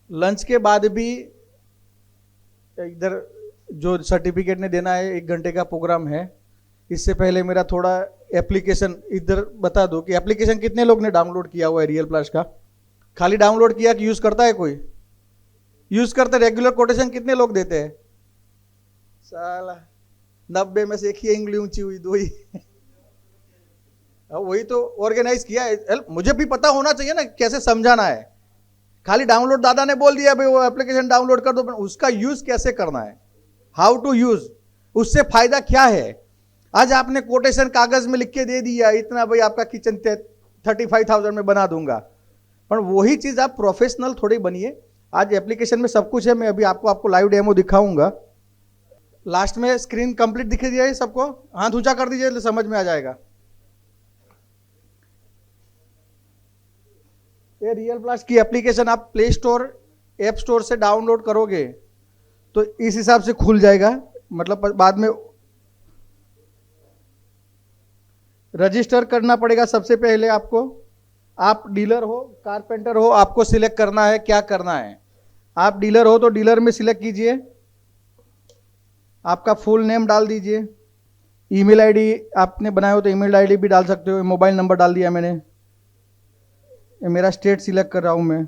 Lunch के बाद भी इधर जो सर्टिफिकेट ने देना है 1 घंटे का प्रोग्राम है। इससे पहले मेरा थोड़ा एप्लीकेशन इधर बता दो कि एप्लीकेशन कितने लोग ने डाउनलोड किया हुआ है रियल प्लस का? खाली डाउनलोड किया कि यूज करता है कोई? यूज करते रेगुलर कोटेशन कितने लोग देते हैं? साला 90 में से एक ही इंग्लिश ऊंची हुई, 2 ही। वही तो ऑर्गेनाइज किया है। मुझे भी पता होना चाहिए ना कैसे समझाना है। खाली डाउनलोड दादा ने बोल दिया भाई वो एप्लीकेशन डाउनलोड कर दो, उसका यूज कैसे करना है, हाउ टू यूज, उससे फायदा क्या है। आज आपने कोटेशन कागज में लिख के दे दिया इतना भाई आपका किचन 35,000 में बना दूंगा, पर वही चीज आप प्रोफेशनल थोड़ी बनिए। आज एप्लीकेशन में सब कुछ है, मैं अभी आपको लाइव डेमो दिखाऊंगा। लास्ट में स्क्रीन कंप्लीट दिख दिया है सबको? हाथ ऊंचा कर दीजिए तो समझ में आ जाएगा। ये रियल प्लस की एप्लीकेशन आप प्ले स्टोर ऐप स्टोर से डाउनलोड करोगे तो इस हिसाब से खुल जाएगा। मतलब बाद में रजिस्टर करना पड़ेगा सबसे पहले आपको। आप डीलर हो, कारपेंटर हो, आपको सिलेक्ट करना है क्या करना है। आप डीलर हो तो डीलर में सिलेक्ट कीजिए, आपका फुल नेम डाल दीजिए, ईमेल आईडी आपने बनाया हो तो ईमेल आईडी भी डाल सकते हो, मोबाइल नंबर डाल दिया मैंने, मेरा स्टेट सिलेक्ट कर रहा हूं मैं।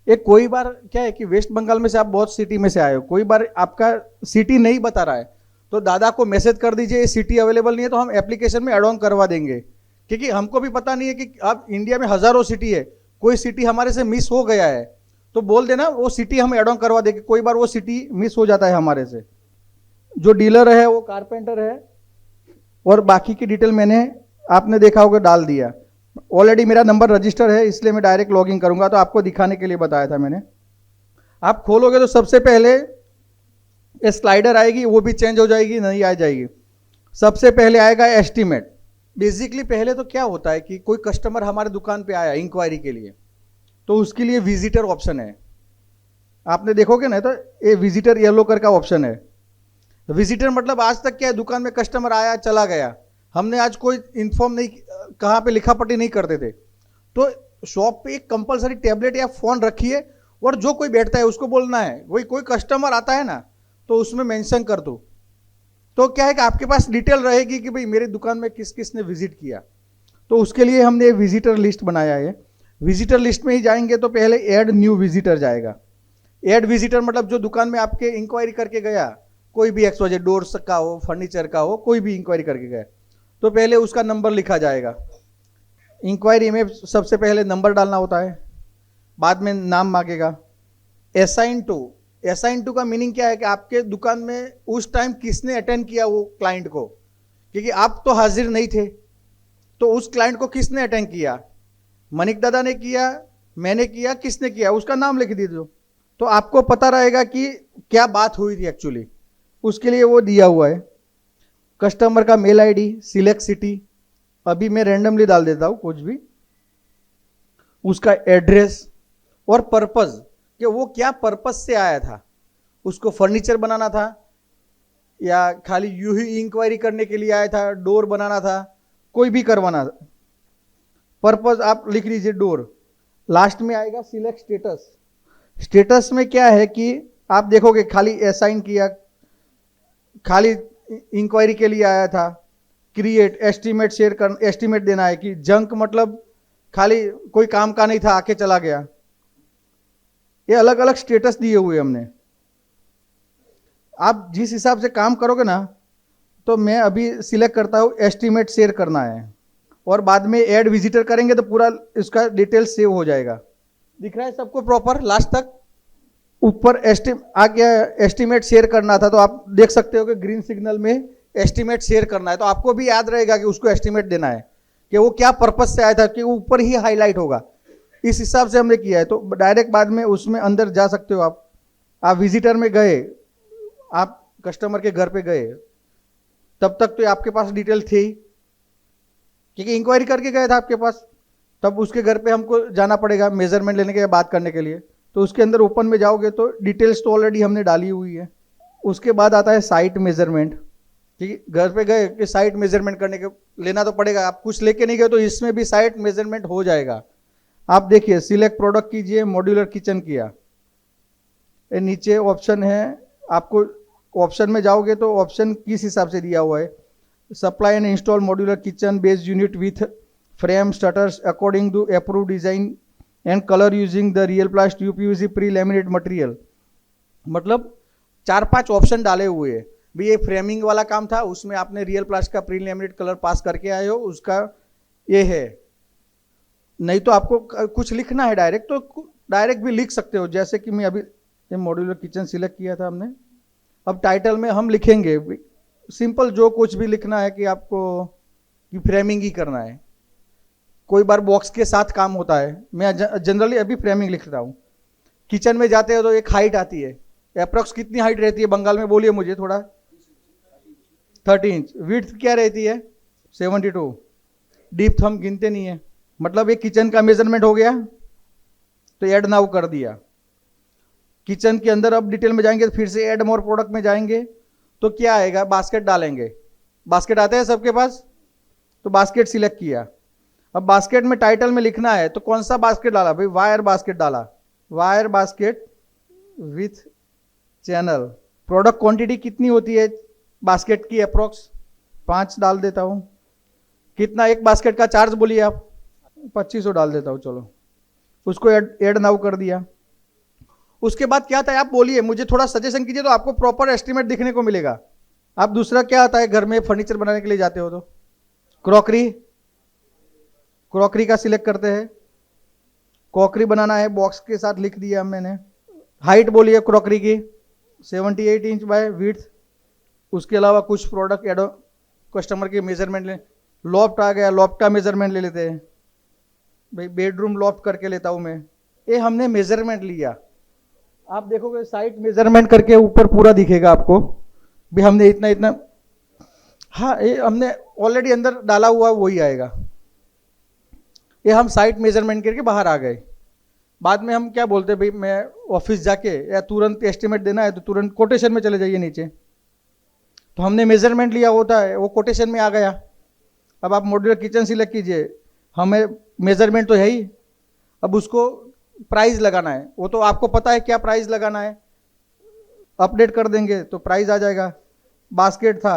एक कोई बार क्या है कि वेस्ट बंगाल में से आप बहुत सिटी में से आए हो, कोई बार आपका सिटी नहीं बता रहा है तो दादा को मैसेज कर दीजिए सिटी अवेलेबल नहीं है तो हम एप्लीकेशन में एड ऑन करवा देंगे, क्योंकि हमको भी पता नहीं है कि आप इंडिया में हजारों सिटी है, कोई सिटी हमारे से मिस हो गया है तो बोल देना वो सिटी हम एड ऑन करवा देंगे। कोई बार वो सिटी मिस हो जाता है हमारे से। जो डीलर है वो कारपेंटर है और बाकी की डिटेल मैंने आपने देखा होगा डाल दिया। ऑलरेडी मेरा नंबर रजिस्टर है इसलिए मैं डायरेक्ट लॉगिन करूंगा, तो आपको दिखाने के लिए बताया था मैंने। आप खोलोगे तो सबसे पहले ये स्लाइडर आएगी, वो भी चेंज हो जाएगी, नहीं आ जाएगी। सबसे पहले आएगा एस्टीमेट। बेसिकली पहले तो क्या होता है कि कोई कस्टमर हमारे दुकान पे आया इंक्वायरी के लिए तो उसके लिए विजिटर ऑप्शन है, आपने देखोगे ना तो ये विजिटर येलो कर का ऑप्शन है। विजिटर मतलब आज तक क्या है, दुकान में कस्टमर आया चला गया, हमने आज कोई इन्फॉर्म नहीं, कहाँ पे लिखा पट्टी नहीं करते थे, तो शॉप पे एक कंपलसरी टैबलेट या फोन रखिए और जो कोई बैठता है उसको बोलना है, वही कोई कस्टमर आता है ना तो उसमें मेंशन कर दो, तो क्या है कि आपके पास डिटेल रहेगी कि भाई मेरी दुकान में किस किस ने विजिट किया। तो उसके लिए हमने विजिटर लिस्ट बनाया है। विजिटर लिस्ट में ही जाएंगे तो पहले ऐड न्यू विजिटर जाएगा। ऐड विजिटर मतलब जो दुकान में आपके इंक्वायरी करके गया, कोई भी XYZ डोर्स का हो, फर्नीचर का हो, कोई भी इंक्वायरी करके गया तो पहले उसका नंबर लिखा जाएगा। इंक्वायरी में सबसे पहले नंबर डालना होता है, बाद में नाम मांगेगा। असाइन टू का मीनिंग क्या है कि आपके दुकान में उस टाइम किसने अटेंड किया वो क्लाइंट को, क्योंकि आप तो हाजिर नहीं थे, तो उस क्लाइंट को किसने अटेंड किया, मनिक दादा ने किया, मैंने किया, किसने किया, उसका नाम लिख दीजिए तो आपको पता रहेगा कि क्या बात हुई थी एक्चुअली। उसके लिए वो दिया हुआ है। कस्टमर का मेल आईडी, सिलेक्ट सिटी, अभी मैं रैंडमली डाल देता हूं कुछ भी, उसका एड्रेस और पर्पस कि वो क्या पर्पस से आया था, उसको फर्नीचर बनाना था या खाली यूं ही इंक्वायरी करने के लिए आया था, डोर बनाना था, कोई भी करवाना था, पर्पस आप लिख लीजिए डोर। लास्ट में आएगा सिलेक्ट स्टेटस। स्टेटस में क्या है कि आप देखोगे खाली असाइन किया, खाली इंक्वायरी के लिए आया था, क्रिएट, एस्टीमेट शेयर कर, एस्टीमेट देना है कि जंक मतलब खाली कोई काम का नहीं था आके चला गया। ये अलग अलग स्टेटस दिए हुए हमने। आप जिस हिसाब से काम करोगे ना, तो मैं अभी सिलेक्ट करता हूं एस्टीमेट शेयर करना है और बाद में ऐड विजिटर करेंगे तो पूरा इसका डिटेल सेव हो जाएगा। दिख रहा है सबको प्रॉपर लास्ट तक? ऊपर एस्टीमेट शेयर करना था तो आप देख सकते हो कि ग्रीन सिग्नल में एस्टीमेट शेयर करना है, तो आपको भी याद रहेगा कि उसको एस्टीमेट देना है कि वो क्या पर्पस से आया था, कि वो ऊपर ही हाईलाइट होगा। इस हिसाब से हमने किया है। तो डायरेक्ट बाद में उसमें अंदर जा सकते हो आप विजिटर में गए, आप कस्टमर के घर पे गए, तब तक तो आपके पास डिटेल थी क्योंकि इंक्वायरी करके गए था आपके पास, तब उसके घर पे हमको जाना पड़ेगा मेजरमेंट लेने के, बात करने के लिए। तो उसके अंदर ओपन में जाओगे तो डिटेल्स तो ऑलरेडी हमने डाली हुई है। उसके बाद आता है साइट मेजरमेंट। ठीक है, घर पे गए कि साइट मेजरमेंट करने के लेना तो पड़ेगा, आप कुछ लेके नहीं गए तो इसमें भी साइट मेजरमेंट हो जाएगा। आप देखिए सिलेक्ट प्रोडक्ट कीजिए, मॉड्यूलर किचन किया, ये नीचे ऑप्शन है, आपको ऑप्शन में जाओगे तो ऑप्शन किस हिसाब से दिया हुआ है, supply and install modular kitchen based unit with frame shutters according to approve design and colour using the real plast UPVC pre laminate material. मतलब 4-5 ऑप्शन डाले हुए हैं भी, ये फ्रेमिंग वाला काम था, उसमें आपने रियल प्लास्ट का प्री लैमिनेट कलर पास करके आए हो, उसका ये है। नहीं तो आपको कुछ लिखना है डायरेक्ट तो डायरेक्ट भी लिख सकते हो, जैसे कि मैं अभी ये मॉड्यूलर किचन सिलेक्ट किया था हमने। अब टाइटल में हम लिखेंगे सिंपल जो कुछ भी लिखना है कि आपको कि फ्रेमिंग ही करना है। कोई बार बॉक्स के साथ काम होता है, मैं जनरली अभी फ्रेमिंग लिख रहा हूँ। किचन में जाते हो तो एक हाइट आती है, अप्रोक्स कितनी हाइट रहती है बंगाल में, बोलिए मुझे थोड़ा। 30 इंच। विड्थ क्या रहती है? 72। डीप हम गिनते नहीं है, मतलब एक किचन का मेजरमेंट हो गया तो ऐड नाउ कर दिया। किचन के अंदर अब डिटेल में जाएंगे तो फिर से ऐड मोर प्रोडक्ट में जाएंगे तो क्या आएगा, बास्केट डालेंगे। बास्केट आते हैं सबके पास, तो बास्केट सिलेक्ट किया। अब बास्केट में टाइटल में लिखना है तो कौन सा बास्केट डाला भाई, वायर बास्केट डाला, wire basket with channel. Product quantity कितनी होती है बास्केट की, अप्रोक्स 5 डाल देता हूं। कितना एक बास्केट का चार्ज बोलिए आप? 2500 डाल देता हूं, चलो उसको ऐड नाउ कर दिया। उसके बाद क्या आता है आप बोलिए, मुझे थोड़ा सजेशन कीजिए तो आपको प्रॉपर एस्टिमेट दिखने को मिलेगा। आप दूसरा क्या आता है, घर में फर्नीचर बनाने के लिए जाते हो तो क्रॉकरी, क्रॉकरी का सिलेक्ट करते हैं। क्रॉकरी बनाना है, बॉक्स के साथ लिख दिया मैंने। हाइट बोलिए क्रॉकरी की 78 इंच बाय विड्थ। उसके अलावा कुछ प्रोडक्ट एडो कस्टमर के मेजरमेंट ले। लॉफ्ट आ गया, लॉफ्ट का मेजरमेंट ले लेते हैं भाई, बेडरूम लॉफ्ट करके लेता हूं मैं। ये हमने मेजरमेंट लिया, आप देखोगे साइट मेजरमेंट करके ऊपर पूरा दिखेगा आपको भी हमने इतना इतना। हाँ, ये हमने ऑलरेडी अंदर डाला हुआ वही आएगा। ये हम साइट मेजरमेंट करके बाहर आ गए। बाद में हम क्या बोलते हैं भाई, मैं ऑफिस जाके या तुरंत एस्टिमेट देना है तो तुरंत कोटेशन में चले जाइए नीचे, तो हमने मेजरमेंट लिया होता है वो कोटेशन में आ गया। अब आप मॉड्यूलर किचन सिलेक्ट कीजिए, हमें मेजरमेंट तो है ही, अब उसको प्राइस लगाना है, वो तो आपको पता है क्या प्राइस लगाना है, अपडेट कर देंगे तो प्राइस आ जाएगा। बास्केट था,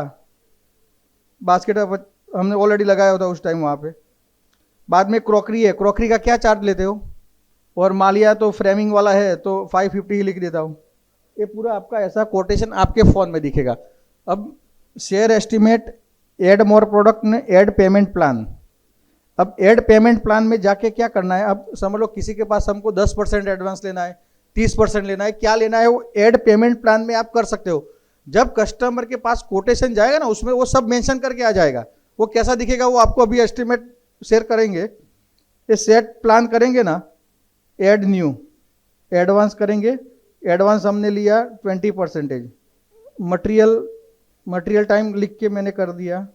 बास्केट हमने ऑलरेडी लगाया होता उस टाइम वहाँ पे। बाद में क्रॉकरी है, क्रॉकरी का क्या चार्ज लेते हो, और मालिया तो फ्रेमिंग वाला है तो 550 ही लिख देता हूँ। ये पूरा आपका ऐसा कोटेशन आपके फ़ोन में दिखेगा। अब share estimate, add more product ने ऐड पेमेंट प्लान। अब ऐड पेमेंट प्लान में जाके क्या करना है, अब समझ लो किसी के पास हमको 10% एडवांस लेना है, 30% लेना है, क्या लेना है वो ऐड पेमेंट प्लान में आप कर सकते हो। जब कस्टमर के पास कोटेशन जाएगा ना, उसमें वो सब मेंशन करके आ जाएगा। वो कैसा दिखेगा वो आपको अभी एस्टिमेट शेयर करेंगे। ये सेट प्लान करेंगे ना, ऐड न्यू, एडवांस करेंगे। एडवांस हमने लिया 20%। मटेरियल टाइम लिख के मैंने कर दिया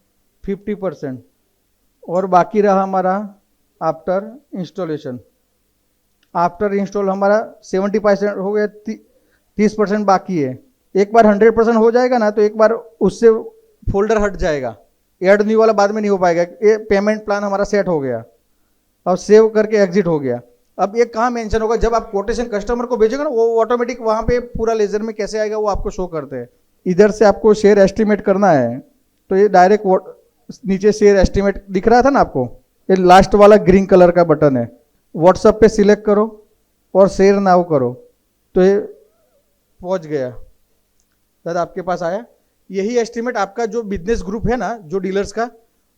50%, और बाकी रहा हमारा आफ्टर इंस्टॉलेशन। आफ्टर इंस्टॉल हमारा 70% हो गया, 30% बाकी है। एक बार 100% हो जाएगा ना तो एक बार उससे फोल्डर हट जाएगा, ऐड न्यू वाला बाद में नहीं हो पाएगा। ये पेमेंट प्लान हमारा सेट हो गया और सेव करके एग्जिट हो गया। अब ये कहाँ मेंशन होगा, जब आप कोटेशन कस्टमर को भेजोगे ना, वो ऑटोमेटिक वहाँ पे पूरा लेजर में कैसे आएगा वो आपको शो करते हैं। इधर से आपको शेयर एस्टिमेट करना है तो ये डायरेक्ट नीचे शेयर एस्टिमेट दिख रहा था ना आपको, ये लास्ट वाला ग्रीन कलर का बटन है, व्हाट्सएप पे सिलेक्ट करो और शेयर नाउ करो तो ये पहुंच गया, दादा आपके पास आया। यही एस्टिमेट आपका जो बिजनेस ग्रुप है ना, जो डीलर्स का,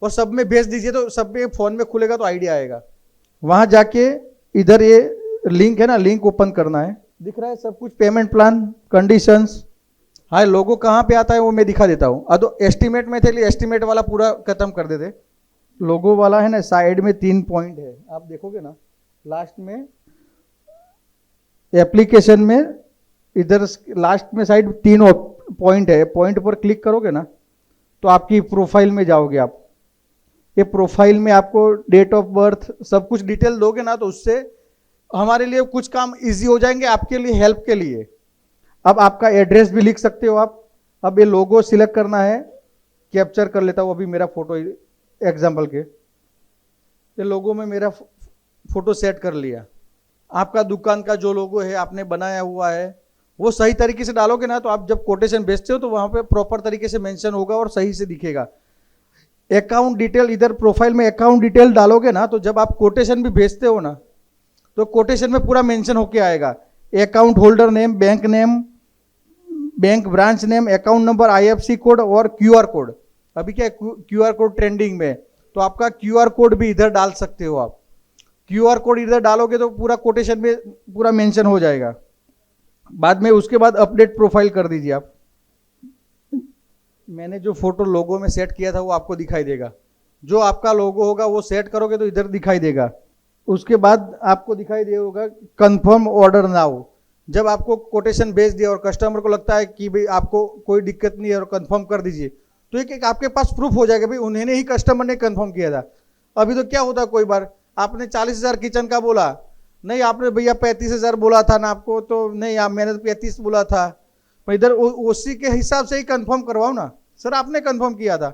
वो सब में भेज दीजिए तो सब में फोन में खुलेगा तो आइडिया आएगा। वहां जाके इधर ये लिंक है ना, लिंक ओपन करना है, दिख रहा है सब कुछ, पेमेंट प्लान, कंडीशंस। हाँ, लोगो कहाँ पे आता है वो मैं दिखा देता हूँ। अब एस्टिमेट में थे, एस्टिमेट वाला पूरा खत्म कर देते। लोगो वाला है ना, साइड में 3 पॉइंट है, आप देखोगे ना लास्ट में एप्लीकेशन में, इधर लास्ट में साइड 3 पॉइंट है, पॉइंट पर क्लिक करोगे ना तो आपकी प्रोफाइल में जाओगे आप। ये प्रोफाइल में आपको डेट ऑफ बर्थ सब कुछ डिटेल दोगे ना तो उससे हमारे लिए कुछ काम इजी हो जाएंगे, आपके लिए हेल्प के लिए। अब आपका एड्रेस भी लिख सकते हो आप। अब ये लोगो सिलेक्ट करना है, कैप्चर कर लेता हूँ अभी मेरा फोटो एग्जाम्पल के। ये लोगो में मेरा फोटो सेट कर लिया। आपका दुकान का जो लोगो है आपने बनाया हुआ है वो सही तरीके से डालोगे ना, तो आप जब कोटेशन भेजते हो तो वहां पे प्रॉपर तरीके से मेंशन होगा और सही से दिखेगा। अकाउंट डिटेल, इधर प्रोफाइल में अकाउंट डिटेल डालोगे ना, तो जब आप कोटेशन भी भेजते हो ना तो कोटेशन में पूरा मेंशन होके आएगा। Account holder name, bank branch name, account number, IFSC code और क्यूआर कोड। अभी क्या क्यूआर कोड ट्रेंडिंग में, तो आपका क्यूआर कोड भी इधर डाल सकते हो आप। क्यूआर कोड इधर डालोगे तो पूरा कोटेशन में पूरा मेंशन हो जाएगा। बाद में उसके बाद अपडेट प्रोफाइल कर दीजिए आप। मैंने जो फोटो लोगो में सेट किया था वो आपको दिखाई देगा। जो आपका लोगो होगा वो सेट करोगे तो इधर दिखाई देगा। उसके बाद आपको दिखाई देगा कंफर्म ऑर्डर नाउ। जब आपको कोटेशन भेज दिया और कस्टमर को लगता है कि भाई आपको कोई दिक्कत नहीं है और कंफर्म कर दीजिए, तो एक आपके पास प्रूफ हो जाएगा भाई उन्होंने ही कस्टमर ने कंफर्म किया था। अभी तो क्या होता है, कोई बार आपने 40,000 किचन का बोला, नहीं आपने भैया 35,000 बोला था ना आपको, तो नहीं आप मैंने तो 35 बोला था। इधर उसी के हिसाब से ही कंफर्म करवाओ ना, सर आपने कंफर्म किया था।